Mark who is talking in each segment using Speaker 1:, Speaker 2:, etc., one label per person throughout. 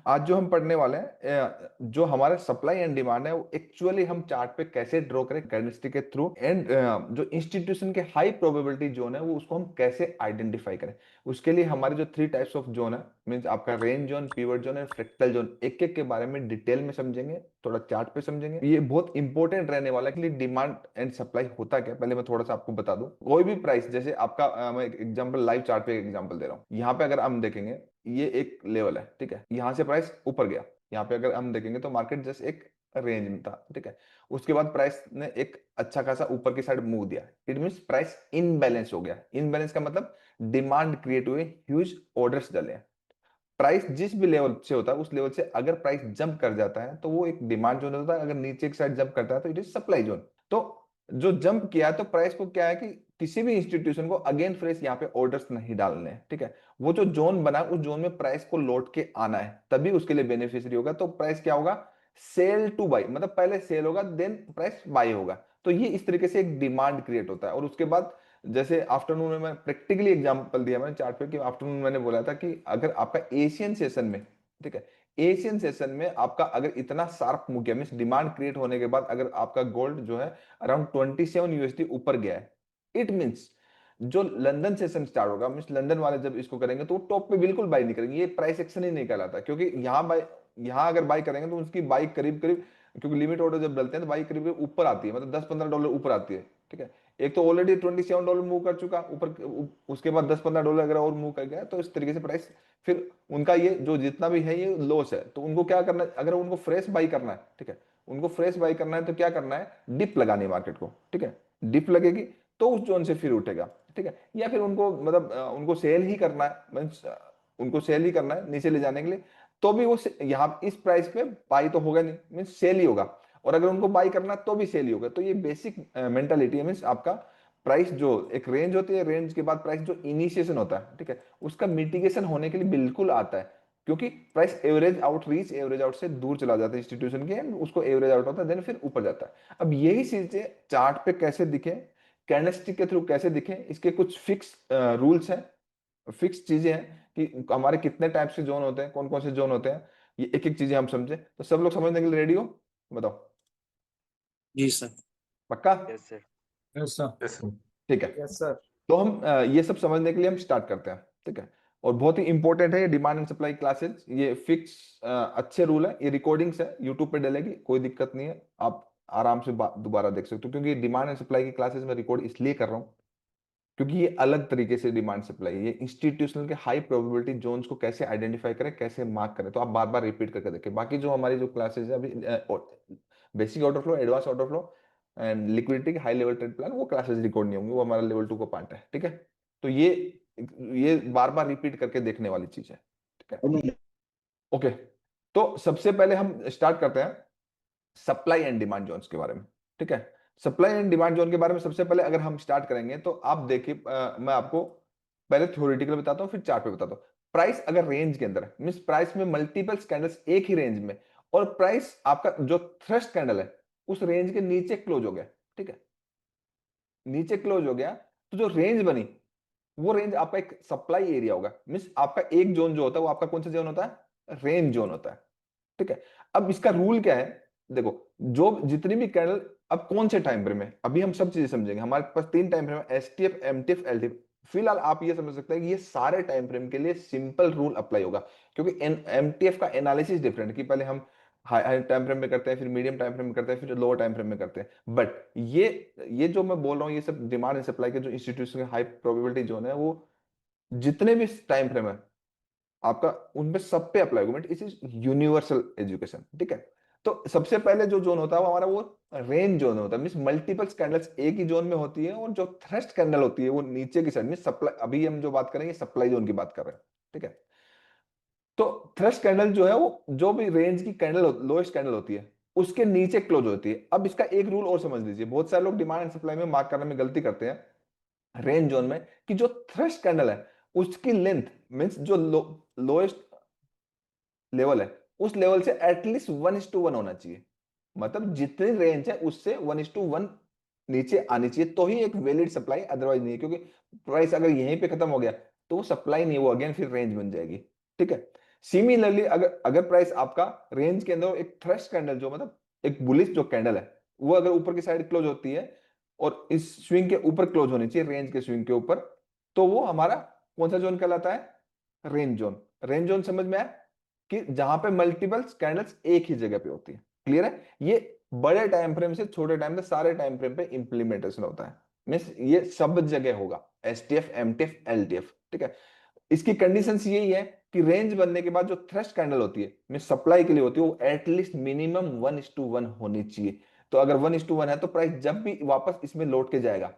Speaker 1: आज जो हम पढ़ने वाले हैं जो हमारा सप्लाई एंड डिमांड है वो एक्चुअली हम चार्ट पे कैसे ड्रॉ करें कैंडलस्टिक के थ्रू, एंड जो इंस्टीट्यूशन के हाई प्रोबेबिलिटी जोन है वो उसको हम कैसे आइडेंटिफाई करें। उसके लिए हमारे जो 3 टाइप्स ऑफ जोन है, मींस आपका range zone, pivot zone and fractal zone, एक एक के बारे में डिटेल में समझेंगे, थोड़ा चार्ट पे समझेंगे। ये बहुत इंपॉर्टेंट रहने वाला है कि डिमांड एंड सप्लाई होता क्या। पहले मैं थोड़ा सा आपको बता दूं, कोई भी प्राइस, जैसे आपका मैं एग्जांपल लाइव चार्ट पे एग्जांपल दे रहा हूं। यहाँ पे अगर हम देखेंगे ये एक लेवल है, ठीक है, यहां से प्राइस ऊपर गया। यहाँ पे अगर हम देखेंगे तो मार्केट जस्ट एक रेंज में था, ठीक है। उसके बाद प्राइस ने एक अच्छा खासा ऊपर की साइड मूव दिया। इट मींस प्राइस इनबैलेंस हो गया। इनबैलेंस का मतलब डिमांड क्रिएट हुए, ह्यूज ऑर्डर्स डले हैं। प्राइस जिस भी लेवल से होता है उस लेवल से अगर प्राइस जंप कर जाता है तो वो एक डिमांड जोन होता है, अगर नीचे की साइड जंप करता है तो इट इज सप्लाई जोन। तो जो जंप किया तो प्राइस को क्या है कि किसी भी इंस्टीट्यूशन को अगेन फ्रेश यहाँ पे ऑर्डर्स नहीं डालने हैं, ठीक है। वो जो जोन बना उस जोन में प्राइस को लौट के आना है, तभी उसके लिए बेनिफिशियरी होगा। तो प्राइस क्या होगा, सेल टू बाई, मतलब पहले सेल होगा देन प्राइस बाई होगा। तो ये इस तरीके से एक डिमांड क्रिएट होता है। और उसके बाद जैसे आफ्टरनून में मैं प्रैक्टिकली एग्जांपल दिया मैंने चार्ट पे कि आफ्टरनून मैंने बोला था कि अगर आपका एशियन सेशन में, ठीक है, एशियन सेशन में आपका अगर इतना शार्प मूव गया, मींस डिमांड क्रिएट होने के बाद अगर आपका गोल्ड जो है अराउंड 27 यूएसडी ऊपर गया है, इट मींस जो लंदन सेशन स्टार्ट होगा, मींस लंदन वाले जब इसको करेंगे तो वो टॉप पे बिल्कुल बाई नहीं करेंगे। ये प्राइस एक्शन ही नहीं कहलाता, क्योंकि यहाँ बाई, यहाँ अगर बाई करेंगे तो उसकी बाई करीब करीब, क्योंकि लिमिट ऑर्डर जब डलते हैं तो बाई करीब करीब ऊपर आती है, मतलब $10-15 ऊपर आती है, ठीक है। एक तो ऑलरेडी $27 मूव कर चुका ऊपर, उसके बाद $10-15 अगर और मूव कर गया तो इस तरीके से प्राइस फिर उनका ये जो जितना भी है ये लॉस है। तो उनको क्या करना है, अगर उनको फ्रेश बाई करना है, ठीक है, उनको फ्रेश बाई करना है तो क्या करना है, डिप लगानी है मार्केट को, ठीक है। डिप लगेगी तो उस जोन से फिर उठेगा, ठीक है। या फिर उनको मतलब उनको सेल ही करना है, मींस उनको सेल ही करना है नीचे ले जाने के लिए, तो भी वो यहाँ इस प्राइस पे बाई तो होगा नहीं, मींस सेल ही होगा। और अगर उनको बाई करना तो भी सेल ही होगा। तो ये बेसिक मेंटालिटी है, मींस आपका प्राइस जो एक रेंज होती है, रेंज के बाद प्राइस जो इनिशिएशन होता है, ठीक है, उसका मिटिगेशन होने के लिए बिल्कुल आता है। क्योंकि price average out, reach average out से दूर चला जाता है इंस्टीट्यूशन के, उसको एवरेज आउट होता है, देन फिर ऊपर जाता है। अब यही चीजें चार्ट पे कैसे दिखे, कैंडलस्टिक के थ्रू कैसे दिखे, इसके कुछ फिक्स रूल्स हैं, फिक्स चीजें हैं कि हमारे कितने टाइप से जोन होते हैं, कौन कौन से जोन होते हैं। ये एक एक चीजें हम समझे तो सब लोग समझने के लिए रेडी हो, बताओ।
Speaker 2: जी सर।
Speaker 1: पक्का?
Speaker 3: Yes sir.
Speaker 4: Yes sir.
Speaker 3: Yes sir.
Speaker 1: ठीक है।
Speaker 4: Yes sir.
Speaker 1: तो हम ये सब समझने के लिए हम स्टार्ट करते हैं, ठीक है। और बहुत ही इंपॉर्टेंट है ये डिमांड एंड सप्लाई क्लासेस, ये फिक्स अच्छे रूल है। ये रिकॉर्डिंग्स है, यूट्यूब पे डलेगी, कोई दिक्कत नहीं है, आप आराम से दोबारा देख सकते हो। क्योंकि डिमांड एंड सप्लाई की क्लासेस में रिकॉर्ड इसलिए कर रहा हूँ क्योंकि ये अलग तरीके से डिमांड सप्लाई, ये इंस्टीट्यूशनल के हाई प्रोबेबिलिटी जोन्स को कैसे आइडेंटिफाई करें, कैसे मार्क करें, तो आप बार बार रिपीट करके देखें। बाकी जो हमारी जो क्लासेस है अभी, basic order flow, advance order flow and liquidity के हाई लेवल ट्रेड प्लान, वो क्लासेस रिकॉर्ड नहीं होंगी, वो हमारा लेवल 2 का पार्ट है, ठीक है। तो ये बार बार रिपीट करके देखने वाली चीज है, ठीक है। ओके, तो सबसे पहले हम स्टार्ट करते हैं सप्लाई एंड डिमांड जोन्स के बारे में, ठीक है। सप्लाई एंड डिमांड जोन के बारे में सबसे पहले अगर हम स्टार्ट करेंगे तो आप देखिए, मैं आपको पहले थ्योरेटिकल बताता हूं फिर चार्ट पे बताता हूं। प्राइस अगर रेंज के अंदर है, मींस प्राइस में मल्टीपल कैंडल्स एक ही रेंज में, और प्राइस आपका जो थ्रस्ट कैंडल है उस रेंज के नीचे क्लोज हो गया, ठीक है, नीचे क्लोज हो गया, तो जो रेंज बनी वो रेंज आपका एक सप्लाई एरिया होगा। मींस आपका एक जोन जो होता है वो आपका कौन सा जोन होता है, रेंज जोन होता है, ठीक है। अब इसका रूल क्या है, देखो, जो जितनी भी कैंडल, अब कौन से टाइम फ्रेम में, अभी हम सब चीजें समझेंगे। हमारे पास 3 टाइम फ्रेम है, एसटीएफ, एमटीएफ, एलटीएफ। फिलहाल आप ये समझ सकते हैं कि ये सारे टाइम फ्रेम के लिए सिंपल रूल अप्लाई होगा, क्योंकि एमटीएफ का एनालिसिस डिफरेंट, कि पहले हम हाई टाइम फ्रेम में करते हैं, फिर मीडियम टाइम फ्रेम में करते हैं, फिर लोअर टाइम फ्रेम में करते हैं। बट ये जो मैं बोल रहा हूँ, ये सब डिमांड एंड सप्लाई के जो इंस्टीट्यूशन हाई प्रोबेबिलिटी जोन है, वो जितने भी टाइम फ्रेम है आपका उनपे सब पे अप्लाई होगा। इट इज यूनिवर्सल एजुकेशन, ठीक है। तो सबसे पहले जो जोन होता है वो हमारा वो रेंज जोन होता है, मींस मल्टीपल कैंडल्स एक ही जोन में होती है, और जो थ्रस्ट कैंडल होती है वो नीचे की साइड में सप्लाई, अभी हम जो बात करेंगे सप्लाई जोन की बात कर रहे हैं, ठीक है। तो थ्रस्ट कैंडल जो है वो जो भी रेंज की कैंडल, लोएस्ट कैंडल होती है उसके नीचे क्लोज होती है। अब इसका एक रूल और समझ लीजिए, बहुत सारे लोग डिमांड एंड सप्लाई में मार्क करने में गलती करते हैं रेंज जोन में, कि जो थ्रस्ट कैंडल है उसकी लेंथ, मींस जो लोएस्ट लेवल है उस लेवल से एटलीस्ट 1:1 होना चाहिए। मतलब जितनी रेंज है उससे 1:1 नीचे आनी चाहिए, तो ही एक वैलिड सप्लाई, अदरवाइज नहीं है। क्योंकि प्राइस अगर यहीं पे खत्म हो गया तो वो सप्लाई नहीं, वो अगेन फिर रेंज बन जाएगी, ठीक है। सिमिलरली अगर अगर प्राइस आपका रेंज के अंदर एक थ्रस्ट कैंडल, जो मतलब एक बुलिश जो कैंडल है, वो अगर ऊपर की साइड क्लोज होती है और इस स्विंग के ऊपर क्लोज होनी चाहिए, रेंज के स्विंग के ऊपर, तो वो हमारा कौन सा जोन कहलाता है? Range zone. रेंज जोन समझ में आया कि जहां पे मल्टीपल कैंडल्स एक ही जगह पे होती है। क्लियर है? ये बड़े टाइम फ्रेम से छोटे टाइम पे सारे टाइम फ्रेम पे इंप्लीमेंटेशन होता है, मीन्स ये सब जगह होगा, एसटीएफ, एमटीएफ, एलटीएफ। ठीक है? इसकी कंडीशंस यही है कि रेंज बनने के बाद जो थ्रेस्ट कैंडल होती है, में सप्लाई के लिए होती है, वो एटलीस्ट मिनिमम 1:1 होनी चाहिए। तो अगर 1:1 है तो प्राइस जब भी वापस इसमें लौट के जाएगा,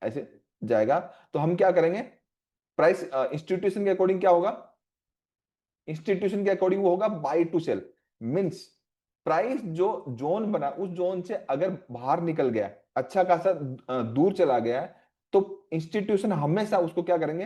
Speaker 1: ऐसे जाएगा, तो हम क्या करेंगे? प्राइस इंस्टीट्यूशन के अकॉर्डिंग क्या होगा? इंस्टीट्यूशन के अकॉर्डिंग वो होगा buy to sell. Means price जो जोन बना, उस जोन से अगर बाहर निकल गया, अच्छा खासा दूर चला गया है, तो इंस्टीट्यूशन हमेशा उसको क्या करेंगे?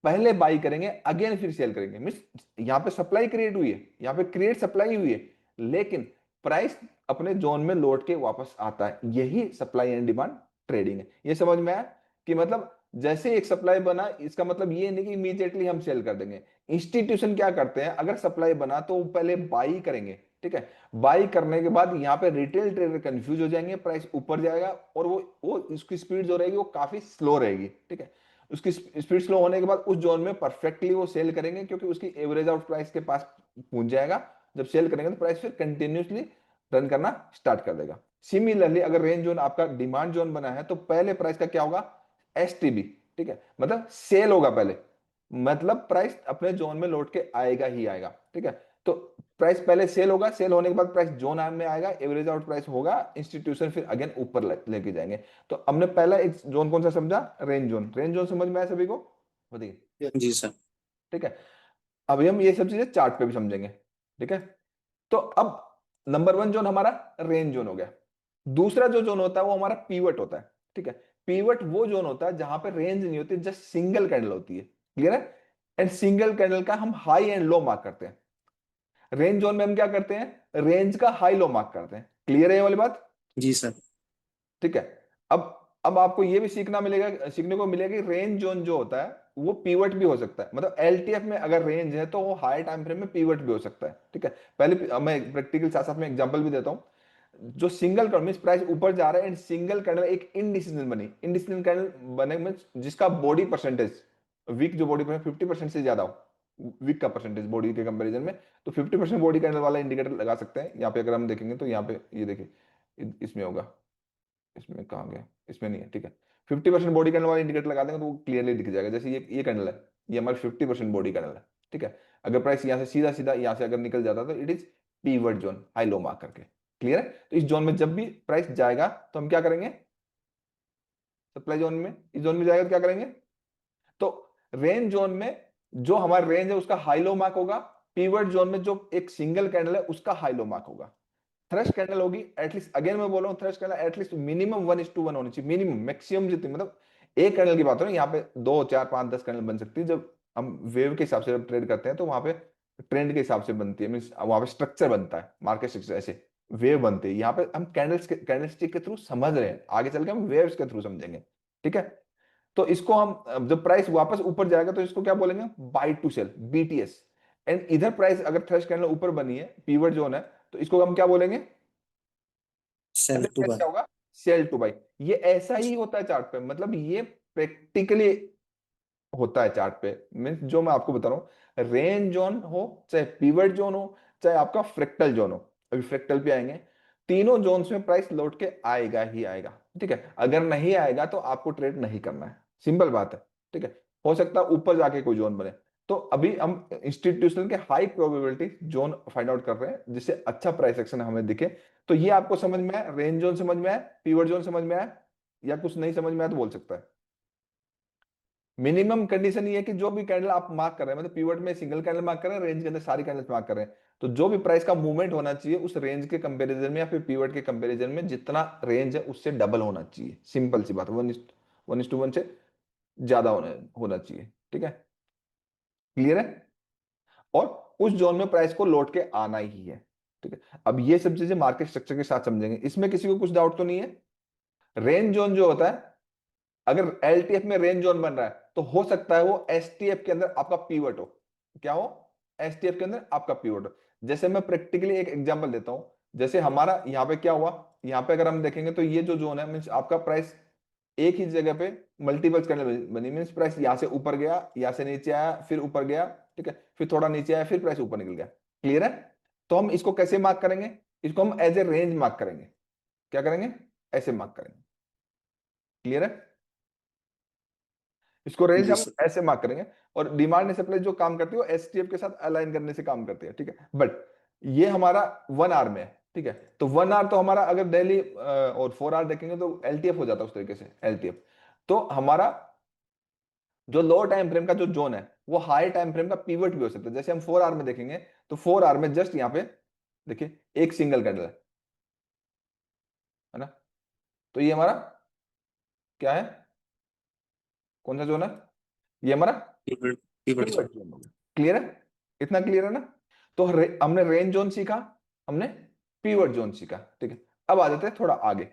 Speaker 1: पहले बाई करेंगे, अगेन फिर सेल करेंगे। मींस यहां पे सप्लाई क्रिएट हुई है, यहां पे क्रिएट सप्लाई हुई है, लेकिन प्राइस अपने जोन में लौट के वापस आता है। यही सप्लाई एंड डिमांड ट्रेडिंग है। ये समझ में आया कि मतलब जैसे एक सप्लाई बना, इसका मतलब ये नहीं कि इमीडिएटली हम सेल कर देंगे। इंस्टीट्यूशन क्या करते हैं, अगर सप्लाई बना तो वो पहले बाई करेंगे। ठीक है? बाई करने के बाद यहाँ पे रिटेल ट्रेडर कंफ्यूज हो जाएंगे, प्राइस ऊपर जाएगा और वो उसकी स्पीड जो रहेगी वो काफी स्लो रहेगी। ठीक है? उसकी स्पीड स्लो होने के बाद उस जोन में परफेक्टली वो सेल करेंगे, क्योंकि उसकी एवरेज आउट प्राइस के पास पहुंच जाएगा। जब सेल करेंगे तो प्राइस फिर कंटिन्यूसली रन करना स्टार्ट कर देगा। सिमिलरली अगर रेंज जोन आपका डिमांड जोन बना है, तो पहले प्राइस का क्या होगा? एसटीबी। ठीक है? मतलब सेल होगा पहले, मतलब प्राइस अपने जोन में लौट के आएगा ही आएगा। ठीक है? तो प्राइस पहले सेल होगा, सेल होने के बाद प्राइस जोन में आएगा, एवरेज आउट प्राइस होगा, इंस्टीट्यूशन फिर अगेन ऊपर लेके जाएंगे। तो हमने पहला एक जोन कौन सा समझा? Range zone. रेंज जोन समझ में आया सभी को? बताइए।
Speaker 2: जी सर।
Speaker 1: ठीक है? अभी हम ये सब चीजें चार्ट पे भी समझेंगे। ठीक है? तो अब नंबर वन जोन हमारा रेंज जोन हो गया। दूसरा जो जोन होता है वो हमारा पीवट होता है। ठीक है? पीवट वो जोन होता है जहां पे रेंज नहीं होती, जस्ट सिंगल कैंडल होती है। क्लियर है? एंड सिंगल कैंडल का हम हाई एंड लो मार्क करते हैं। रेंज जोन में हम क्या करते हैं? रेंज का हाई लो मार्क करते हैं। क्लियर है ये वाली बात?
Speaker 2: जी सर।
Speaker 1: ठीक है? अब अब आपको ये भी सीखने को मिलेगा कि रेंज जोन जो होता है वो पीवट भी हो सकता है। मतलब एलटीएफ में अगर रेंज है तो वो हाई टाइम फ्रेम में पीवट भी हो सकता है। ठीक है? पहले मैं प्रैक्टिकल साथ साथ में एग्जांपल भी देता हूं। जो सिंगल कैंडल प्राइस ऊपर जा रहा है एंड सिंगल कैंडल एक इनडिसीजन बनी, इनडिसीजन कैंडल बने में जिसका बॉडी परसेंटेज वीक, जो बॉडी परसेंट 50% से ज्यादा हो, वीक का परसेंटेज बॉडी के कंपैरिजन में, तो 50% बॉडी कैंडल वाला इंडिकेटर लगा सकते हैं। यहाँ पे अगर हम देखेंगे तो यहाँ पे ये देखिए, इसमें होगा, इसमें कहाँ गया, इसमें नहीं है। ठीक है? 50% बॉडी कैंडल वाला इंडिकेटर लगा देंगे तो वो क्लियरली दिख जाएगा। जैसे ये कैंडल है, ये हमारी 50% बॉडी कैंडल है। ठीक है? अगर प्राइस यहाँ से सीधा सीधा यहाँ से अगर निकल जाता तो it is pivot zone, high low mark करके। क्लियर है? तो इस जोन में जब भी प्राइस जाएगा तो हम क्या करेंगे? सप्लाई जोन में, इस जोन में जाएगा तो क्या करेंगे? तो रेंज जोन में जो हमारा रेंज है उसका हाई लो मार्क होगा, पीवट जोन में जो एक सिंगल कैंडल है उसका हाई लो मार्क होगा। थ्रेश कैंडल होगी एटलीस्ट, अगेन मैं बोल रहा हूँ, थ्रेश कैंडल एटलीस्ट मिनिमम 1:1 होनी चाहिए, मिनिमम। मैक्सिमम जितनी, मतलब एक कैंडल की बात हो ना, यहाँ पे 2 4 5 10 कैंडल बन सकती है। जब हम वेव के हिसाब से जब ट्रेड करते हैं तो वहां पे ट्रेंड के हिसाब से बनती है, मीन वहां पे स्ट्रक्चर बनता है, मार्केट स्ट्रक्चर ऐसे वेव बनती है। यहाँ पे हम कैंडलस्टिक के थ्रू समझ रहे हैं, आगे चल के हम वेव्स के थ्रू समझेंगे। ठीक है? तो इसको हम जब प्राइस वापस ऊपर जाएगा तो इसको क्या बोलेंगे? Buy to sell, BTS. And इधर प्राइस अगर थ्रेश कैंडल ऊपर बनी है, पीवट जोन है, तो इसको हम क्या बोलेंगे?
Speaker 2: सेल
Speaker 1: ऐसे
Speaker 2: टू
Speaker 1: प्राइस
Speaker 2: बाय।
Speaker 1: क्या होगा? Sell to buy. ये ऐसा ही होता है चार्ट पे, मतलब ये प्रैक्टिकली होता है चार्ट पे। मीन्स जो मैं आपको बता रहा हूँ, रेंज जोन हो चाहे पीवट जोन हो चाहे आपका फ्रैक्टल जोन हो, अभी फ्रैक्टल पे आएंगे, तीनों जोन्स में प्राइस लौट के आएगा ही आएगा। ठीक है? अगर नहीं आएगा तो आपको ट्रेड नहीं करना है, सिंपल बात है। ठीक है? हो सकता है ऊपर जाके कोई जोन बने। तो अभी हम इंस्टीट्यूशनल के high probability zone find out कर रहे हैं जिससे अच्छा प्राइस एक्शन हमें दिखे। तो ये आपको समझ में आया? रेंज जोन समझ में आया? पीवट जोन समझ में आया? या कुछ नहीं समझ में आया तो बोल सकता है। मिनिमम कंडीशन ये है कि जो भी कैंडल आप मार्क कर रहे हैं, मतलब पीवट में सिंगल कैंडल मार्क कर रहे हैं, रेंज के अंदर सारी कैंडल्स मार्क कर रहे हैं, तो जो भी प्राइस का मूवमेंट होना चाहिए उस रेंज के कंपैरिजन में या फिर पीवट के कंपैरिजन में जितना रेंज है उससे डबल होना चाहिए। सिंपल सी बात, 1:1 से ज्यादा होना चाहिए। ठीक है? क्लियर है? और उस जोन में प्राइस को लौट के आना ही है। ठीक है? अब ये सब चीजें मार्केट स्ट्रक्चर के साथ समझेंगे, इसमें किसी को कुछ डाउट तो नहीं है? रेंज जोन जो होता है, अगर एलटीएफ में रेंज जोन बन रहा है तो हो सकता है वो एसटीएफ के अंदर आपका पीवट हो। क्या हो? एसटीएफ के अंदर आपका पीवट हो। जैसे मैं प्रैक्टिकली एक एग्जांपल देता हूं, जैसे हमारा यहाँ पे क्या हुआ, यहाँ पे अगर हम देखेंगे तो ये जो जोन है मीन्स आपका प्राइस एक ही जगह पे मल्टीपल्स करने बनी, मीन्स प्राइस यहाँ से ऊपर गया, यहाँ से नीचे आया, फिर ऊपर गया, ठीक है, फिर थोड़ा नीचे आया, फिर प्राइस ऊपर निकल गया। क्लियर है? तो हम इसको कैसे मार्क करेंगे? इसको हम एज ए रेंज मार्क करेंगे। क्या करेंगे? ऐसे मार्क करेंगे। क्लियर है? इसको रेंज
Speaker 2: जी
Speaker 1: हम
Speaker 2: सर।
Speaker 1: ऐसे मार्क करेंगे। और डिमांड एंड सप्लाई जो काम करती है वो एसटीएफ के साथ अलाइन करने से काम करती है, ठीक है। बट ये हमारा 1 आवर में है, ठीक है। तो 1 आवर तो हमारा अगर डेली और 4 आवर देखेंगे तो एलटीएफ हो जाता है उस तरीके से, एलटीएफ। तो हमारा जो लो टाइम फ्रेम का जो जोन है वो हाई टाइम फ्रेम का पीवट भी हो सकता है। जैसे हम 4 आवर में देखेंगे तो 4 आवर में जस्ट यहाँ पे देखिए एक सिंगल कैंडल है ना। तो ये हमारा क्या है, कौन सा जोन है? ये हमारा
Speaker 2: pivot pivot
Speaker 1: pivot
Speaker 2: zone.
Speaker 1: Zone हो गया। क्लियर है? इतना क्लियर है ना? तो हमने रेंज जोन सीखा, हमने पीवट जोन सीखा, ठीक है। अब आ जाते हैं थोड़ा आगे।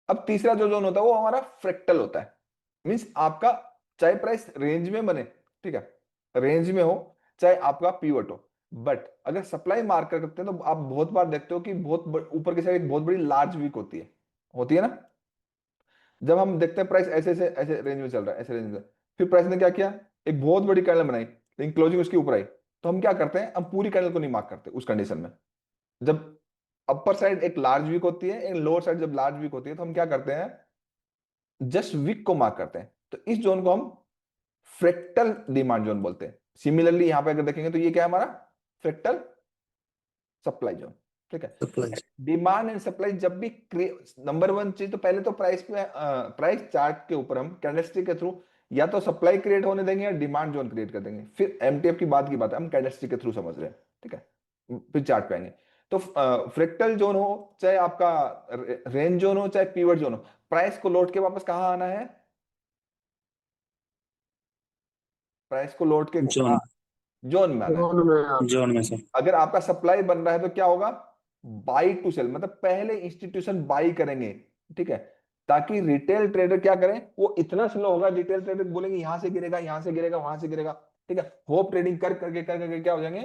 Speaker 1: अब तीसरा जो जोन होता है वो हमारा फ्रैक्टल होता है। मींस आपका चाहे प्राइस रेंज में बने, ठीक है, रेंज में हो, चाहे आपका पीवट हो, बट अगर सप्लाई मार्कर करते हैं तो आप बहुत बार देखते हो कि ऊपर की साइड एक बहुत बड़ी लार्ज वीक होती है ना। जब हम देखते हैं प्राइस ऐसे ऐसे ऐसे रेंज में चल रहा है, ऐसे रेंज में, फिर प्राइस ने क्या किया, एक बहुत बड़ी कैंडल बनाई, लेकिन क्लोजिंग उसके ऊपर आई, तो हम क्या करते हैं, हम पूरी कैंडल को नहीं मार्क करते उस कंडीशन में। जब अपर साइड एक लार्ज वीक होती है, एक लोअर साइड जब लार्ज वीक होती है, तो हम क्या करते हैं, जस्ट वीक को मार्क करते हैं। तो इस जोन को हम फ्रैक्टल डिमांड जोन बोलते हैं। सिमिलरली यहां पे अगर देखेंगे तो ये क्या है हमारा, फ्रैक्टल सप्लाई जोन, ठीक है। तो
Speaker 2: सप्लाई।
Speaker 1: डिमांड एंड सप्लाई जब भी नंबर वन चीज तो पहले तो प्राइस पे, प्राइस चार्ट के ऊपर हम कैंडलस्टिक के थ्रू या तो सप्लाई क्रिएट होने देंगे या डिमांड जोन क्रिएट कर देंगे। फिर एमटीएफ की बात है, हम कैंडलस्टिक के थ्रू समझ रहे हैं, ठीक है। फिर चार्ट पे आएंगे। तो फ्रैक्टल जोन हो, चाहे आपका रेंज जोन हो, चाहे पीवट जोन हो, प्राइस को लौट के वापस कहाँ आना है, प्राइस को लौट के
Speaker 2: जोन।
Speaker 1: कहाँ, जोन में आना है।
Speaker 3: जोन में आप।
Speaker 2: जोन में सर।
Speaker 1: अगर आपका सप्लाई बन रहा है तो क्या होगा, बाई टू सेल, मतलब पहले इंस्टीट्यूशन बाई करेंगे, ठीक है, ताकि रिटेल ट्रेडर क्या करें, वो इतना स्लो होगा, रिटेल ट्रेडर बोलेंगे यहां से गिरेगा, यहां से गिरेगा, वहां से गिरेगा, ठीक है, होप ट्रेडिंग कर करके क्या हो जाएंगे,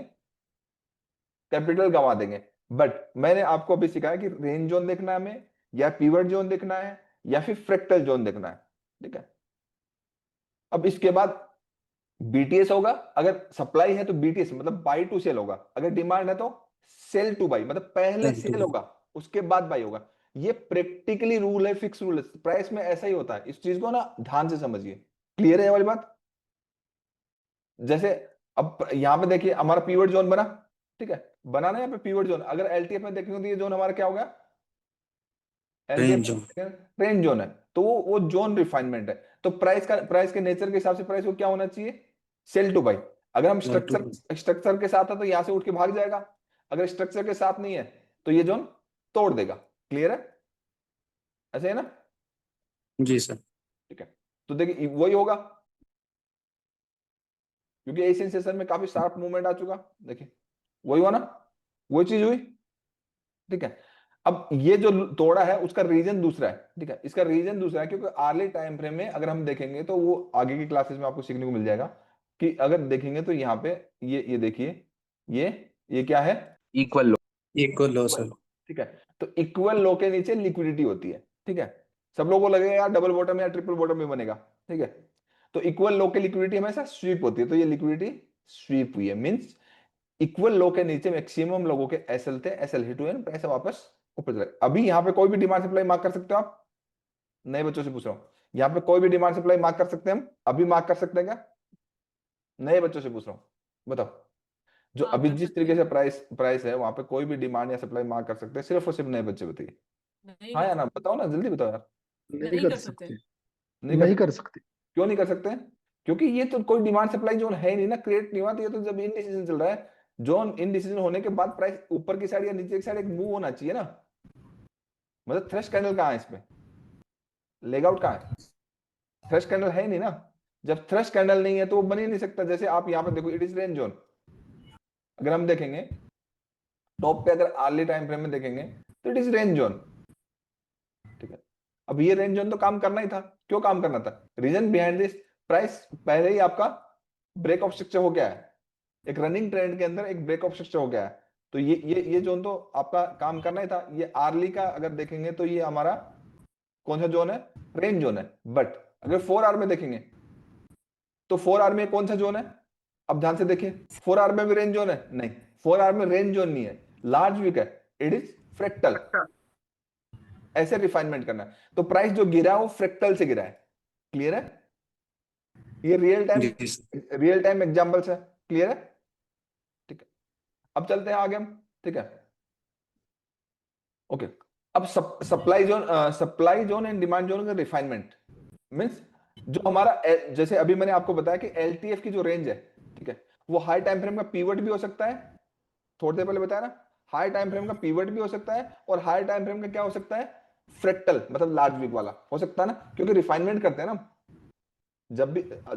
Speaker 1: कैपिटल गंवा देंगे। बट मैंने आपको अभी सिखाया कि रेंज जोन देखना है हमें, या पीवट जोन देखना है, या फिर फ्रैक्टल जोन देखना है, ठीक है। अब इसके बाद बीटीएस होगा, अगर सप्लाई है तो बीटीएस मतलब बाई टू सेल होगा, अगर डिमांड है तो सेल टू बाई, मतलब पहले
Speaker 2: सेल टू
Speaker 1: सेल होगा उसके बाद बाई होगा। ये प्रैक्टिकली रूल है, फिक्स रूल है, प्राइस में ऐसा ही होता है। इस चीज को ना ध्यान से समझिए। क्लियर है ये वाली बात? जैसे अब यहां पे देखिए हमारा पीवट जोन बना, ठीक है, बना ना यहाँ पे पीवट जोन। अगर एलटीएफ में देखेंगे तो ये जोन हमारा क्या होगा,
Speaker 2: range
Speaker 1: LTF
Speaker 2: zone.
Speaker 1: Range zone है। तो वो जोन रिफाइनमेंट है। तो प्राइस के नेचर के हिसाब से प्राइस को क्या होना चाहिए, सेल टू बाई। अगर हम
Speaker 2: सेल टू।
Speaker 1: स्ट्रक्चर के साथ है तो यहां से उठ के भाग जाएगा, अगर स्ट्रक्चर के साथ नहीं है तो ये जोन तोड़ देगा। क्लियर है? ऐसे है ना?
Speaker 2: जी सर।
Speaker 1: ठीक है। तो देखिए वही होगा, क्योंकि एशियन सेशन में काफी शार्प मूवमेंट आ चुका, देखिए वही हुआ ना, वही चीज हुई, ठीक है। अब ये जो तोड़ा है उसका रीजन दूसरा है, ठीक है, इसका रीजन दूसरा है, क्योंकि अर्ली टाइम फ्रेम में अगर हम देखेंगे तो वो आगे की क्लासेस में आपको सीखने को मिल जाएगा कि अगर देखेंगे तो यहाँ पे ये देखिए, ये क्या है, इक्वल लो,
Speaker 2: इक्वल लो सर।
Speaker 1: ठीक है। तो इक्वल लो के नीचे लिक्विडिटी होती है, ठीक है। सब लोगों को लगेगा यार डबल बॉटम या ट्रिपल बॉटम में बनेगा, ठीक है। तो इक्वल लो के लिक्विडिटी हमेशा स्वीप होती है, तो ये लिक्विडिटी स्वीप हुई है, मींस इक्वल लो के नीचे मैक्सिमम लोगों के एसएल थे, एसएल हिट हुए, पैसा वापस ऊपर चला गया। अभी यहाँ पे कोई भी डिमांड सप्लाई मार्क कर सकते हो आप? नए बच्चों से पूछ रहा हूँ, यहाँ पे कोई भी डिमांड सप्लाई मार्क कर सकते हैं हम? अभी मार्क कर सकते हैं क्या? नए बच्चों से पूछ रहा हूँ, बताओ। जो
Speaker 4: हाँ
Speaker 1: अभी
Speaker 4: कर
Speaker 1: जिस
Speaker 4: सकते
Speaker 1: तरीके
Speaker 4: हैं।
Speaker 1: से प्राइस है वहां पे कोई भी डिमांड या सप्लाई मार्क कर सकते हैं, सिर्फ और सिर्फ नए बच्चे बताइए।
Speaker 4: नहीं
Speaker 1: हाँ
Speaker 4: कर
Speaker 1: या ना,
Speaker 4: सकते।
Speaker 1: बताओ ना, जल्दी बताओ यार।
Speaker 3: नहीं
Speaker 4: नहीं
Speaker 3: कर
Speaker 4: कर सकते।
Speaker 3: सकते।
Speaker 1: नहीं कर
Speaker 3: नहीं
Speaker 1: सकते?
Speaker 3: कर सकते।
Speaker 1: क्यों नहीं कर सकते? क्योंकि ये तो कोई डिमांड सप्लाई जोन है ही नहीं ना, क्रिएट नहीं हुआ। तो ये तो जब इनडिसीजन चल रहा है, जोन इनडिसीजन होने के बाद प्राइस ऊपर की साइड या नीचे की साइड एक मूव होना चाहिए ना। मतलब थ्रेश कैंडल कहाँ है इसमें, लेग आउट कहाँ है? थ्रेश कैंडल है ही नहीं ना। जब थ्रेश कैंडल नहीं है तो वो बन ही नहीं सकता। जैसे आप यहाँ पे देखो, इट इज रेंज जोन। अगर हम देखेंगे टॉप पे, अगर अर्ली टाइम फ्रेम में देखेंगे तो इट इज रेंज जोन, ठीक है। अब ये रेंज जोन तो काम करना ही था। क्यों काम करना था? रीजन बिहाइंड दिस, प्राइस पहले ही आपका ब्रेक ऑफ स्ट्रक्चर हो गया है, एक रनिंग ट्रेंड के अंदर एक ब्रेकआउट स्ट्रक्चर हो गया है। तो ये जोन तो आपका काम करना ही था। ये आर्ली का अगर देखेंगे तो ये हमारा कौन सा जोन है, रेंज जोन है। बट अगर 4 आवर में देखेंगे तो 4 आवर में कौन सा जोन है, अब ध्यान से देखिए, 4 आवर में भी रेंज जोन है? नहीं, 4 आवर में रेंज जोन नहीं है, लार्ज वीक है, इट इज फ्रैक्टल। ऐसे रिफाइनमेंट करना है। तो प्राइस जो गिरा है वो फ्रैक्टल से गिरा है। क्लियर है? ये
Speaker 2: जी सर।
Speaker 1: रियल टाइम एग्जांपल्स है। क्लियर है? ठीक है, अब चलते हैं आगे हम। ठीक है, ओके। अब supply zone and demand zone का रिफाइनमेंट मींस जो हमारा जैसे अभी मैंने आपको बताया कि एलटीएफ की जो रेंज है, ठीक है, वो हाई टाइम फ्रेम का पीवट भी हो सकता है। थोड़ी देर पहले बताया ना, हाई टाइम फ्रेम का पीवट भी हो सकता है, और हाई टाइम फ्रेम का क्या हो सकता है, फ्रैक्टल, मतलब लार्ज वीक वाला हो सकता है ना, क्योंकि रिफाइनमेंट करते हैं ना जब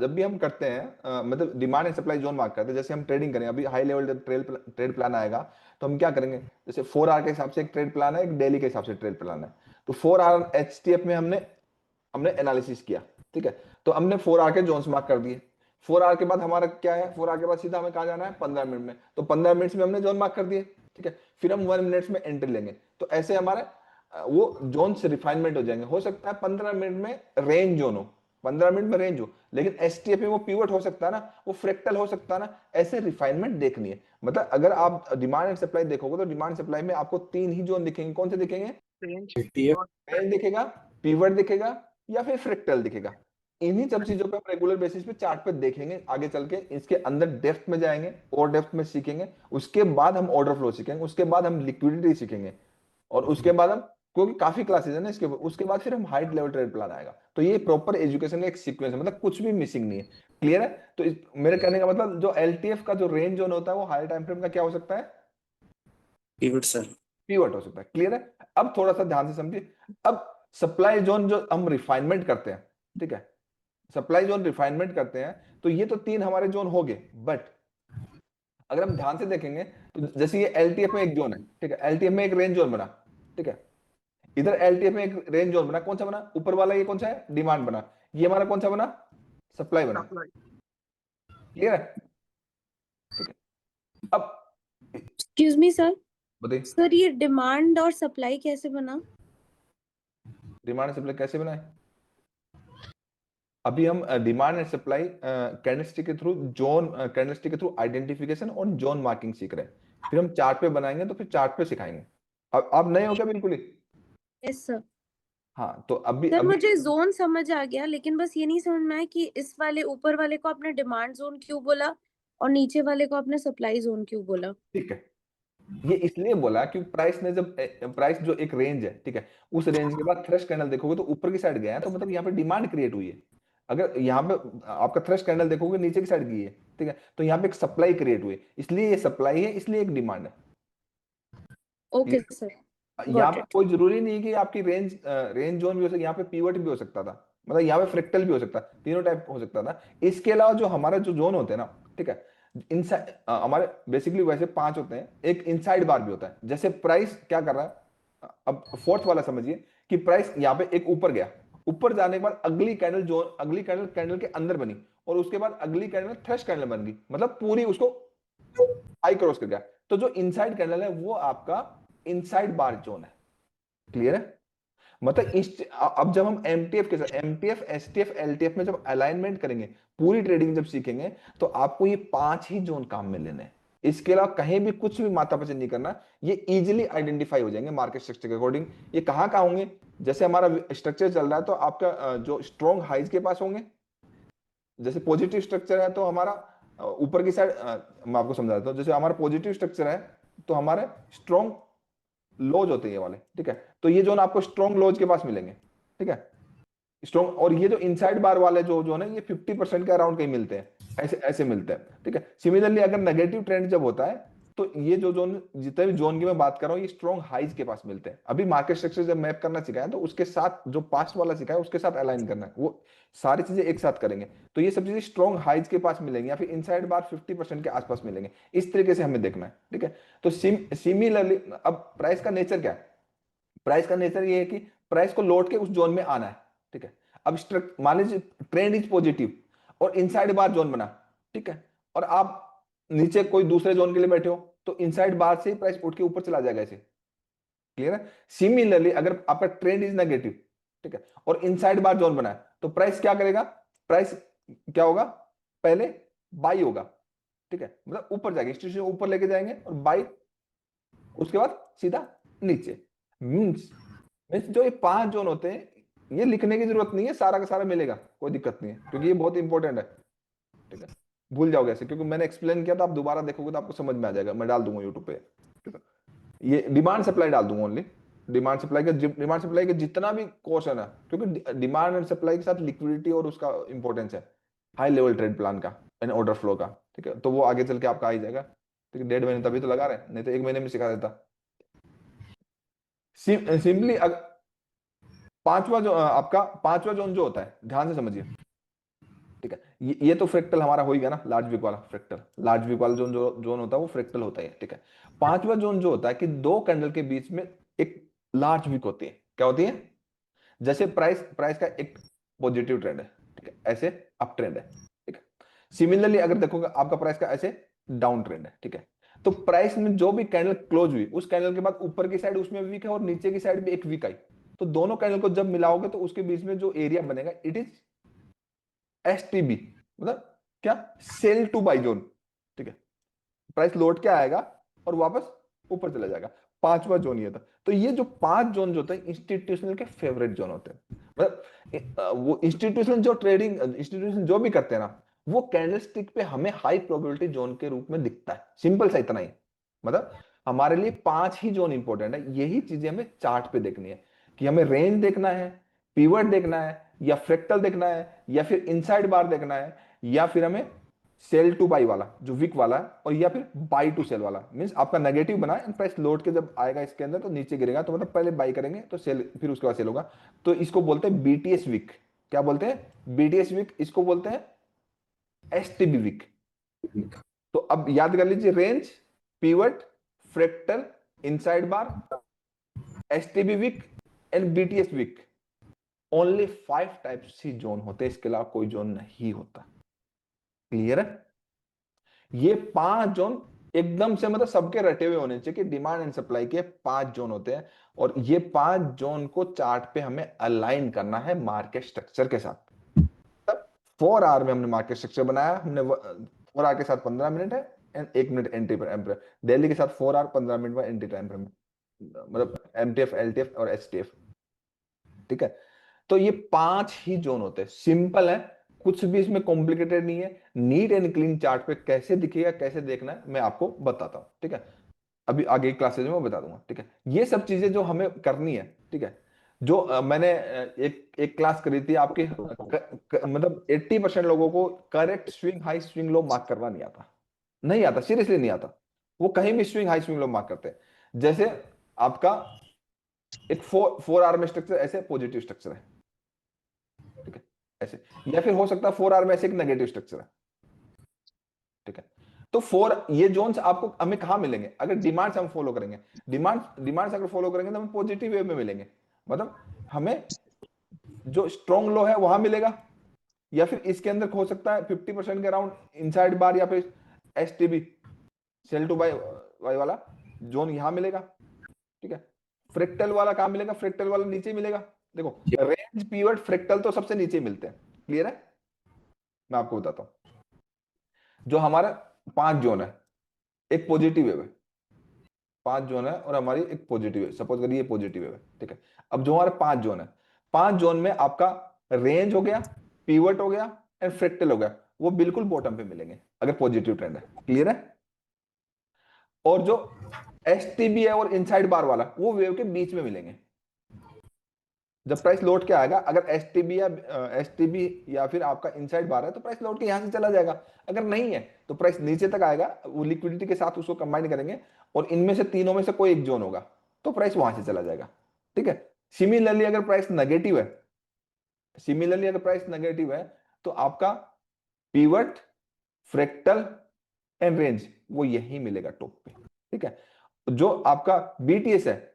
Speaker 1: भी हम करते हैं, मतलब demand and supply zone mark करते हैं। जैसे हम ट्रेडिंग करें, अभी हाई लेवल जब ट्रेड प्लान आएगा तो हम क्या करेंगे, जैसे 4 आवर के हिसाब से एक ट्रेड प्लान है, एक डेली के हिसाब से ट्रेड प्लान है। तो 4 आवर एचटीएफ में हमने हमने एनालिसिस किया। ठीक है, तो हमने 4 आवर के जोन्स मार्क कर दिए। 4 आवर के बाद हमारा क्या है, 4 आवर के बाद सीधा हमें कहा जाना है 15 मिनट में, तो 15 मिनट्स में हमने जोन मार्क कर दिए। ठीक है, फिर हम 1 मिनट्स में एंट्री लेंगे। तो ऐसे हमारे वो जोन से रिफाइनमेंट हो जाएंगे। हो सकता है 15 मिनट में रेंज जोन हो, 15 मिनट में रेंज हो, लेकिन एसटीएफ में वो पिवट हो सकता है ना, वो फ्रैक्टल हो सकता है ना। ऐसे रिफाइनमेंट देखनी है। मतलब अगर आप डिमांड एंड सप्लाई देखोगे तो डिमांड सप्लाई में आपको 3 ही जोन दिखेंगे। कौन से दिखेंगे?
Speaker 2: पीएफ।
Speaker 1: रेंज दिखेगा, पिवट दिखेगा, या फिर फ्रैक्टल दिखेगा। इन्हीं सब चीजों पे हम रेगुलर बेसिस पे चार्ट पे देखेंगे। आगे चल के इसके अंदर डेप्थ में जाएंगे और डेप्थ में सीखेंगे। उसके बाद हम ऑर्डर फ्लो सीखेंगे, उसके बाद हम लिक्विडिटी सीखेंगे, और उसके बाद हम, क्योंकि काफी क्लासेस है ना इसके ऊपर, उसके बाद फिर हम हाई लेवल ट्रेड प्लान आएगा। तो ये प्रॉपर एजुकेशन का एक सीक्वेंस है, मतलब कुछ भी मिसिंग नहीं है। क्लियर है? तो मेरे कहने का मतलब जो एलटीएफ का जो रेंज जोन होता है वो हाई टाइम फ्रेम का क्या हो सकता है,
Speaker 2: पीवट सर।
Speaker 1: पीवट हो सकता है। क्लियर है? अब थोड़ा सा ध्यान से समझिए। अब सप्लाई जोन जो हम रिफाइनमेंट करते हैं, ठीक है, सप्लाई जोन रिफाइनमेंट करते हैं, तो ये तो 3 हमारे जोन हो गए। बट अगर हम ध्यान से देखेंगे तो जैसे ये एलटीएफ में एक जोन है, ठीक है, एलटीएफ में एक रेंज जोन बना, ठीक है, इधर एलटीएफ में एक रेंज जोन बना। कौन सा बना? ऊपर वाला ये कौन सा है, डिमांड बना। ये हमारा कौन सा बना, सप्लाई बना। क्लियर है? ठीक है, अब
Speaker 3: एक्सक्यूज मी सर।
Speaker 1: बताइए,
Speaker 3: सर ये डिमांड और सप्लाई कैसे बना?
Speaker 1: डिमांड सप्लाई कैसे बनाए? अभी हम डिमांड एंड सप्लाई कैंडलस्टिक के थ्रू जोन, कैंडलस्टिक के थ्रू आइडेंटिफिकेशन और जोन मार्किंग सीख रहे हैं। फिर हम चार्ट पे बनाएंगे, तो फिर चार्ट पे सिखाएंगे। अब आप नए हो क्या बिल्कुल ही?
Speaker 3: Yes sir.
Speaker 1: हाँ, तो अभी
Speaker 3: सर
Speaker 1: अभी
Speaker 3: मुझे जोन समझ आ गया, लेकिन बस ये नहीं समझ में आया कि इस वाले ऊपर वाले को आपने डिमांड जोन क्यों बोला और नीचे वाले को आपने सप्लाई जोन क्यों बोला?
Speaker 1: ठीक है, ये इसलिए बोला क्योंकि प्राइस ने जब प्राइस जो एक रेंज है, ठीक है, उस रेंज के बाद थ्रेश कैंडल देखोगे तो ऊपर की साइड गया है, तो मतलब यहाँ पे डिमांड क्रिएट हुई है। अगर यहाँ पे आपका थ्रेश कैंडल देखोगे नीचे की साइड गई है, ठीक है, तो यहाँ पे एक सप्लाई क्रिएट हुई है, इसलिए ये सप्लाई है, इसलिए एक डिमांड है।
Speaker 3: ओके सर,
Speaker 1: यहाँ
Speaker 3: गॉट
Speaker 1: पे
Speaker 3: इट।
Speaker 1: कोई जरूरी नहीं कि आपकी रेंज जोन भी हो सकता, यहाँ पे पीवट भी हो सकता था, मतलब यहाँ पे फ्रैक्टल भी हो सकता, तीनों टाइप हो सकता था। इसके अलावा जो हमारा जो जोन होते हैं ना, ठीक है, इनसाइड हमारे बेसिकली वैसे 5 होते हैं। एक इनसाइड बार भी होता है, जैसे प्राइस क्या कर रहा है, अब फोर्थ वाला समझिए कि प्राइस यहाँ पे एक ऊपर गया, ऊपर जाने के बाद अगली कैंडल जोन, अगली कैंडल कैंडल के अंदर बनी, और उसके बाद अगली कैंडल थ्रेश कैंडल बन गई, मतलब पूरी उसको हाई क्रॉस कर गया। तो जो इनसाइड कैंडल है वो आपका इनसाइड बार जोन है। क्लियर है? मतलब अब जब हम एमटीएफ के साथ, एमटीएफ एसटीएफ एलटीएफ में जब अलाइनमेंट करेंगे, पूरी ट्रेडिंग जब सीखेंगे, तो आपको ये 5 ही जोन काम में लेने हैं। इसके अलावा कहीं भी कुछ भी माथा पच्ची नहीं करना। ये इजीली आइडेंटिफाई हो जाएंगे मार्केट स्ट्रक्चर के अकॉर्डिंग। ये कहाँ कहाँ होंगे? जैसे हमारा स्ट्रक्चर चल रहा है तो आपका जो स्ट्रॉन्ग हाइज के पास होंगे। जैसे पॉजिटिव स्ट्रक्चर है तो हमारा ऊपर की साइड, मैं आपको समझा देता हूँ। जैसे हमारा पॉजिटिव स्ट्रक्चर है तो हमारे स्ट्रॉन्ग लोज होते हैं ये वाले, ठीक है, तो ये जोन आपको स्ट्रॉन्ग लोज के पास मिलेंगे। ठीक है, स्ट्रॉन्ग, और ये जो इनसाइड बार वाले जो जोन है ये 50% के अराउंड कहीं मिलते हैं, ऐसे ऐसे मिलते हैं। ठीक है, सिमिलरली अगर नेगेटिव ट्रेंड जब होता है तो ये जो जोन, जितने भी जोन की मैं बात कर रहा हूँ, ये स्ट्रॉन्ग हाइज के पास मिलते हैं। अभी मार्केट स्ट्रक्चर जब मैप करना सिखाया तो उसके साथ जो पास्ट वाला सिखाया उसके साथ अलाइन करना है, वो सारी चीजें एक साथ करेंगे। तो ये सब चीजें स्ट्रॉन्ग हाइज के पास मिलेंगी, या फिर इनसाइड बार 50% के आसपास मिलेंगे। इस तरीके से हमें देखना है। ठीक है, तो सिमिलरली अब प्राइस का नेचर क्या है? प्राइस का नेचर ये है कि प्राइस को लौट के उस जोन में आना है। ठीक है, अब मान लीजिए ट्रेंड इज पॉजिटिव और इनसाइड बार जोन बना, ठीक है, और आप नीचे कोई दूसरे जोन के लिए बैठे हो तो इनसाइड बार से ही प्राइस उठ के ऊपर चला जाएगा ऐसे। क्लियर है? सिमिलरली अगर आपका ट्रेंड इज नेगेटिव, ठीक है, और इनसाइड बार जोन बना है तो प्राइस क्या करेगा? प्राइस क्या होगा? पहले बाई होगा, ठीक है, मतलब ऊपर जाएगा, इंस्टीट्यूशन ऊपर लेके जाएंगे और बाई, उसके बाद सीधा नीचे। मींस जो ये 5 जोन होते हैं ये लिखने की जरूरत नहीं है, सारा का सारा मिलेगा, कोई दिक्कत नहीं है, क्योंकि ये बहुत इंपॉर्टेंट है, ठीक है। भूल जाओगे ऐसे, क्योंकि मैंने एक्सप्लेन किया था, आप दोबारा देखोगे तो आपको समझ में आ जाएगा, मैं डाल दूंगा यूट्यूब पे, ठीक है। ये डिमांड सप्लाई डाल दूंगा ओनली, डिमांड सप्लाई का जितना भी कोर्स है ना, क्योंकि डिमांड एंड सप्लाई के साथ लिक्विडिटी और उसका इंपॉर्टेंस है, हाई लेवल ट्रेड प्लान का एंड ऑर्डर फ्लो का, ठीक है, तो वो आगे चल के आपका आ ही जाएगा, ठीक है। 1.5 महीने तभी तो लगा रहे, नहीं तो 1 महीने में सिखा देता। सिंपली पांचवा जो आपका पांचवा जोन जो होता है, ध्यान से समझिए, ठीक है, ये तो फ्रैक्टल हमारा हो ही गया ना, लार्ज वीक वाला फ्रैक्टल, लार्ज वीक वाला जोन जो जोन होता है वो फ्रैक्टल होता है, ठीक है। पांचवा जोन जो होता है कि दो कैंडल के बीच में एक लार्ज वीक होती है, क्या होती है? जैसे प्राइस प्राइस का एक पॉजिटिव ट्रेंड है, ठीक है, ऐसे अप ट्रेंड है, ठीक है। सिमिलरली अगर देखोगे आपका प्राइस का ऐसे डाउन ट्रेंड है, ठीक है, तो प्राइस में जो भी कैंडल क्लोज हुई उस कैंडल के बाद ऊपर की साइड उसमें वीक है और नीचे की साइड भी एक वीक आई, तो दोनों कैंडल को जब मिलाओगे तो उसके बीच में जो एरिया बनेगा इट इज एसटीबी, मतलब क्या? सेल टू बाई जोन, ठीक है। प्राइस लौट के आएगा और वापस ऊपर चला जाएगा। पांचवा जोन ये था। तो ये जो 5 जोन जो होते हैं इंस्टीट्यूशनल के फेवरेट जोन होते हैं, मतलब वो इंस्टीट्यूशनल जो ट्रेडिंग इंस्टीट्यूशन जो भी करते हैं ना, वो कैंडलस्टिक पे हमें हाई प्रोबेबिलिटी जोन के रूप में दिखता है, सिंपल सा इतना ही। मतलब हमारे लिए 5 ही जोन इंपॉर्टेंट है, यही चीजें हमें चार्ट पे देखनी है, कि हमें रेंज देखना है, पीवट देखना है, या फ्रैक्टल देखना है, या फिर इनसाइड बार देखना है, या फिर हमें सेल टू बाई वाला जो वीक वाला है, और या फिर बाई टू सेल वाला, मींस आपका नेगेटिव बना है, प्राइस लौट के जब आएगा इसके अंदर तो नीचे गिरेगा, तो मतलब पहले बाई करेंगे तो सेल, फिर उसके बाद सेल होगा, तो इसको बोलते हैं बीटीएस वीक। क्या बोलते हैं? BTS weak. इसको बोलते हैं एसटीबी वीक। तो अब याद कर लीजिए, range, pivot, fractal, inside bar, STB weak and BTS weak. Only 5 types ही जोन होते हैं, इसके अलावा कोई जोन नहीं होता। क्लियर है? ये 5 जोन एकदम से मतलब सबके रटे हुए होने चाहिए कि डिमांड एंड सप्लाई के 5 जोन होते हैं, और ये 5 जोन को चार्ट पे हमें अलाइन करना है मार्केट स्ट्रक्चर के साथ। तब 4 आवर में हमने मार्केट स्ट्रक्चर बनाया, हमने 4 आवर के साथ 15 मिनट है एंड 1 मिनट एंट्री टाइम पर, डेली के साथ 4 आवर 15 मिनट में एंट्री टाइम पर, मतलब एमटीएफ, एलटीएफ और एसटीएफ, ठीक है। तो ये 5 ही जोन होते हैं, सिंपल है, कुछ भी इसमें कॉम्प्लिकेटेड नहीं है। नीट एंड क्लीन चार्ट पे कैसे दिखेगा, कैसे देखना है, मैं आपको बताता हूं, ठीक है। अभी आगे की क्लासेज में मैं बता दूंगा, ठीक है। ये सब चीजें जो हमें करनी है, ठीक है, जो मैंने एक क्लास करी थी आपके, मतलब 80% लोगों को correct swing high swing low mark करना नहीं आता, नहीं आता, सीरियसली नहीं आता। वो कहीं भी swing high swing low mark करते हैं। जैसे आपका एक 4 आर में स्ट्रक्चर ऐसे पॉजिटिव स्ट्रक्चर है, ठीक है, ऐसे, या फिर हो सकता है 4 आर में ऐसे एक नेगेटिव स्ट्रक्चर है, ठीक है। तो 4 ये जोन्स आपको हमें कहां मिलेंगे? अगर डिमांड से हम फॉलो करेंगे, डिमांड से अगर फॉलो करेंगे तो हमें पॉजिटिव वे में मिलेंगे, मतलब हमें जो स्ट्रॉन्ग लो है वहां मिलेगा, या फिर इसके अंदर हो सकता है 50% के अराउंड इनसाइड बार, या फिर एसटीबी, सेल टू बाई वाई वाला जोन यहां मिलेगा, ठीक है। फ्रैक्टल वाला कहां मिलेगा? फ्रैक्टल वाला नीचे मिलेगा। देखो, रेंज, पीवट, फ्रैक्टल तो सबसे नीचे मिलते हैं। क्लियर है? मैं आपको बताता हूं, जो हमारा 5 जोन है, एक पॉजिटिव वेव है, 5 जोन है और हमारी एक पॉजिटिव है, सपोज करिए ये पॉजिटिव वेव है, ठीक है। अब जो हमारे 5 जोन है, 5 जोन में आपका रेंज हो गया, पीवट हो गया एंड फ्रैक्टल हो गया, वो बिल्कुल बॉटम पे मिलेंगे अगर पॉजिटिव ट्रेंड है। क्लियर है? और जो एसटीबी है और इनसाइड बार वाला, वो वेव के बीच में मिलेंगे। जब प्राइस लौट के आएगा, अगर एसटीबी या फिर आपका इनसाइड बार है तो प्राइस लौट के यहां से चला जाएगा, अगर नहीं है तो प्राइस नीचे तक आएगा, वो लिक्विडिटी के साथ उसको कंबाइन करेंगे और इनमें से तीनों में से कोई एक जोन होगा तो प्राइस वहां से चला जाएगा, ठीक है। सिमिलरली अगर प्राइस नेगेटिव है, तो आपका पीवट, फ्रैक्टल एंड रेंज वो यही मिलेगा टॉप पे, ठीक है। जो आपका बीटीएस है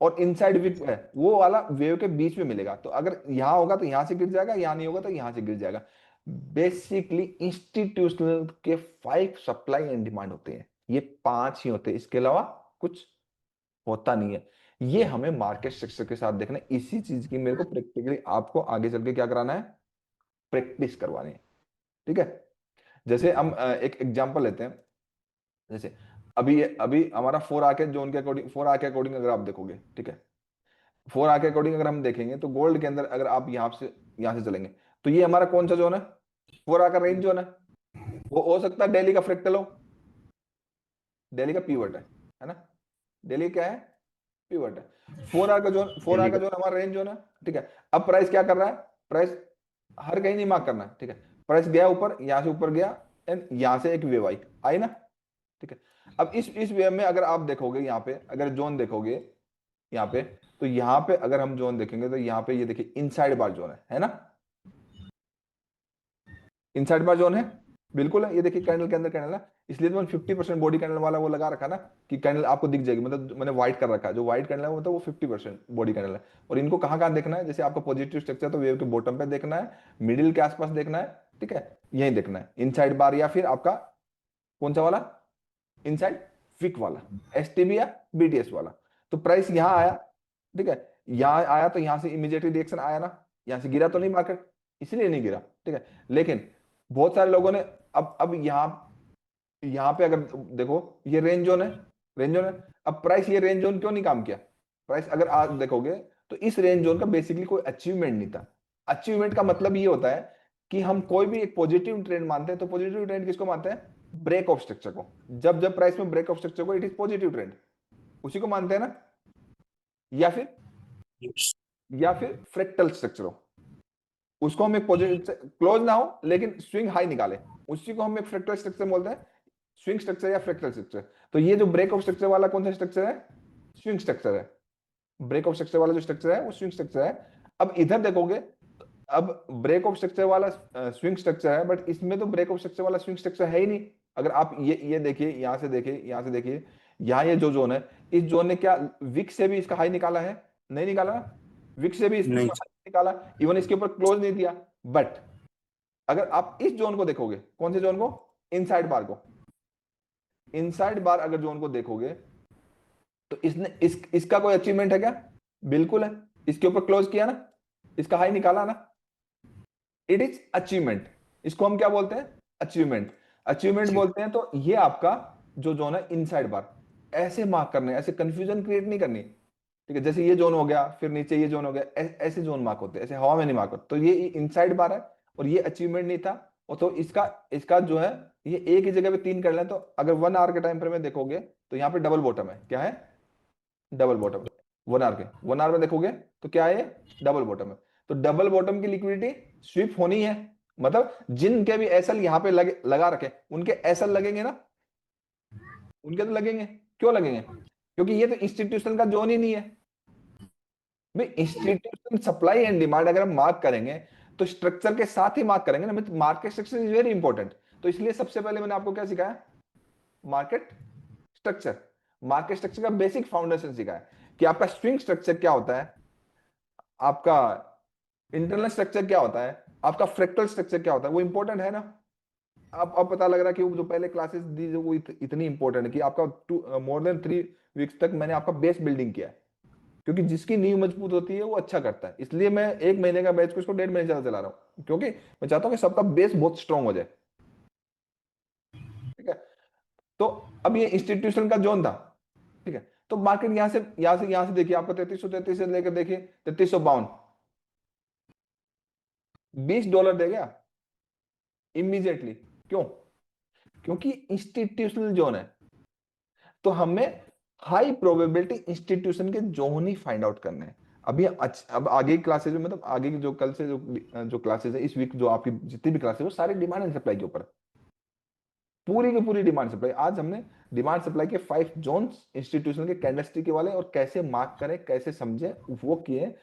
Speaker 1: और इनसाइड विक है, वो वाला वेव के बीच में मिलेगा, तो अगर यहां होगा तो यहां से गिर जाएगा, यहां नहीं होगा तो यहां से गिर जाएगा। बेसिकली इंस्टीट्यूशनल के 5 सप्लाई एंड डिमांड होते हैं, ये 5 ही होते हैं, इसके अलावा कुछ होता नहीं है। ये हमें मार्केट स्ट्रक्चर के साथ देखना है, इसी चीज की मेरे को प्रैक्टिकली आपको आगे चल के क्या कराना है, प्रैक्टिस करवानी है। ठीक है, जैसे हम एक एग्जांपल लेते हैं। जैसे अभी अभी हमारा 4 के जोन के अकॉर्डिंग, 4 के अकॉर्डिंग अगर आप देखोगे, ठीक है, 4 के अकॉर्डिंग अगर हम देखेंगे तो गोल्ड के अंदर अगर आप यहां से चलेंगे तो ये हमारा कौन सा जोन है, 4 का रेंज जोन है। वो हो सकता है डेली का फ्रैक्टल हो, डेली का पीवट है ना, डेली क्या है, पीवट है। 4 का जोन हमारा रेंज जोन है। ठीक है, अब प्राइस क्या कर रहा है, प्राइस हर कहीं नहीं मार्क करना है। ठीक है, प्राइस गया ऊपर, यहां से ऊपर गया एंड यहां से एक वेव आई ना। ठीक है, अब इस वेव में अगर आप देखोगे, यहाँ पे अगर जोन देखोगे यहाँ पे, तो यहाँ पे अगर हम जोन देखेंगे तो यहाँ पे ये देखिए इनसाइड बार जोन है ना, इनसाइड बार जोन है, बिल्कुल है। ये देखिए कैंडल के अंदर कैंडल है, इसलिए तो मैंने 50% बॉडी कैंडल वाला वो लगा रखा ना, कि कैंडल आपको दिख जाएगी, मतलब मैंने व्हाइट कर रखा है, जो व्हाइट कैंडल है वो, मतलब वो 50% बॉडी कैंडल है। और इनको कहाँ कहाँ देखना है, जैसे आपका पॉजिटिव स्ट्रक्चर तो वेव के बॉटम पे देखना है, मिडिल के आसपास देखना है, ठीक है, यही देखना है इनसाइड बार, या फिर आपका कौन सा वाला, इनसाइड विक वाला, एसटीबी या बीटीएस वाला। तो प्राइस यहाँ आया, ठीक है, यहाँ आया तो यहाँ से इमीडिएटली रिएक्शन आया ना, यहाँ से गिरा तो नहीं मार्केट, इसलिए नहीं गिरा। ठीक है, लेकिन बहुत सारे लोगों ने अब यहाँ पे अगर देखो ये रेंज जोन है, रेंज जोन है। अब प्राइस ये रेंज जोन क्यों नहीं काम किया, प्राइस अगर आज देखोगे तो इस रेंज जोन का बेसिकली कोई अचीवमेंट नहीं था। अचीवमेंट का मतलब ये होता है कि हम कोई भी एक पॉजिटिव ट्रेंड मानते हैं, तो पॉजिटिव ट्रेंड किसको मानते हैं, ब्रेक ऑफ स्ट्रक्चर को। जब जब प्राइस में ब्रेक ऑफ स्ट्रक्चर को, इट इज पॉजिटिव ट्रेंड, उसी को मानते हैं ना। या फिर फ्रैक्टल स्ट्रक्चर हो, उसको हम एक पॉजिटिव क्लोज ना हो लेकिन स्विंग हाई निकाले, उसी को हम एक फ्रैक्टल स्ट्रक्चर बोलते हैं, स्विंग स्ट्रक्चर या फ्रैक्टल स्ट्रक्चर। तो ये जो ब्रेक ऑफ स्ट्रक्चर वाला कौन सा स्ट्रक्चर है, स्विंग स्ट्रक्चर है। ब्रेक ऑफ स्ट्रक्चर वाला जो स्ट्रक्चर है वो स्विंग स्ट्रक्चर है। अब इधर देखोगे, अब ब्रेक ऑफ स्ट्रक्चर वाला स्विंग स्ट्रक्चर है, बट इसमें तो ब्रेक ऑफ स्ट्रक्चर वाला स्विंग स्ट्रक्चर है ही नहीं। अगर आप ये देखिए, यहां से देखिए, यहां से देखिए, यहाँ ये जो जोन है, इस जोन ने क्या विक से भी इसका हाई निकाला है, नहीं निकाला ना, विक से भी इसका
Speaker 2: नहीं।
Speaker 1: हाई निकाला, इवन इसके ऊपर क्लोज नहीं दिया। बट अगर आप इस जोन को देखोगे, कौन से जोन को, इनसाइड बार को, इनसाइड बार अगर जोन को देखोगे तो इसका कोई अचीवमेंट है क्या, बिल्कुल है, इसके ऊपर क्लोज किया ना, इसका हाई निकाला ना, इट इज अचीवमेंट। इसको हम क्या बोलते हैं, अचीवमेंट, अचीवमेंट बोलते हैं। तो ये आपका जो जोन है इनसाइड बार, ऐसे मार्क करने, ऐसे कंफ्यूजन क्रिएट नहीं करनी। ठीक है, जैसे ये जोन हो गया, फिर नीचे ये जोन हो गया, ऐसे जोन मार्क होते हैं, ऐसे हवा में नहीं मार्क होते। तो ये इनसाइड बार है और ये अचीवमेंट नहीं था। और तो इसका इसका जो है, ये एक ही जगह पे 3 कर लें, तो अगर 1 आवर के टाइम फ्रेम में देखोगे तो यहाँ पे डबल बॉटम है, क्या है, डबल बॉटम। 1 आवर में देखोगे तो क्या है, डबल बॉटम है। तो डबल बॉटम की लिक्विडिटी स्विप होनी है, मतलब जिनके भी एसएल यहाँ पे लगा रखे, उनके एसएल लगेंगे ना, उनके तो लगेंगे। क्यों लगेंगे, क्योंकि ये तो इंस्टीट्यूशन का जोन ही नहीं है भाई। इंस्टीट्यूशन सप्लाई एंड डिमांड अगर हम मार्क करेंगे तो स्ट्रक्चर के साथ ही मार्क करेंगे ना, market structure is very important. तो इसलिए सबसे पहले मैंने आपको क्या सिखाया, मार्केट स्ट्रक्चर, मार्केट स्ट्रक्चर का बेसिक फाउंडेशन सिखाया कि आपका स्विंग स्ट्रक्चर क्या होता है, आपका इंटरनल स्ट्रक्चर क्या होता है, आपका फ्रैक्टल स्ट्रक्चर क्या होता है, वो इंपॉर्टेंट है ना। अब पता लग रहा है कि वो जो पहले क्लासेस दी वो इतनी इंपॉर्टेंट है कि आपका मोर देन 3 वीक्स तक मैंने आपका बेस बिल्डिंग किया है। क्योंकि जिसकी नींव मजबूत होती है वो अच्छा करता है, इसलिए मैं 1 महीने का बैच को इसको 1.5 महीने ज्यादा चला रहा हूँ, क्योंकि मैं चाहता हूँ कि सबका बेस बहुत स्ट्रांग हो जाए। ठीक है, तो अब ये इंस्टीट्यूशन का जोन था। ठीक है, तो मार्केट यहां से देखिए, आपको 3333 से लेकर देखिए 3352, $20 दे गया इमीडिएटली। क्यों, क्योंकि इंस्टीट्यूशनल जोन है। तो हमें हाई प्रोबेबिलिटी इंस्टीट्यूशन के जोन ही फाइंड आउट करने हैं। अभी अब आगे की क्लासेज में, मतलब आगे की जो कल से जो क्लासेज है, इस वीक जो आपकी जितनी भी क्लासेज है, वो सारी डिमांड एंड सप्लाई के ऊपर है। पूरी की पूरी डिमांड सप्लाई। आज हमने डिमांड सप्लाई के 5 जोन्स इंस्टीट्यूशन के कैंडलस्टिक के वाले और कैसे मार्क करें, कैसे समझे, वो किए।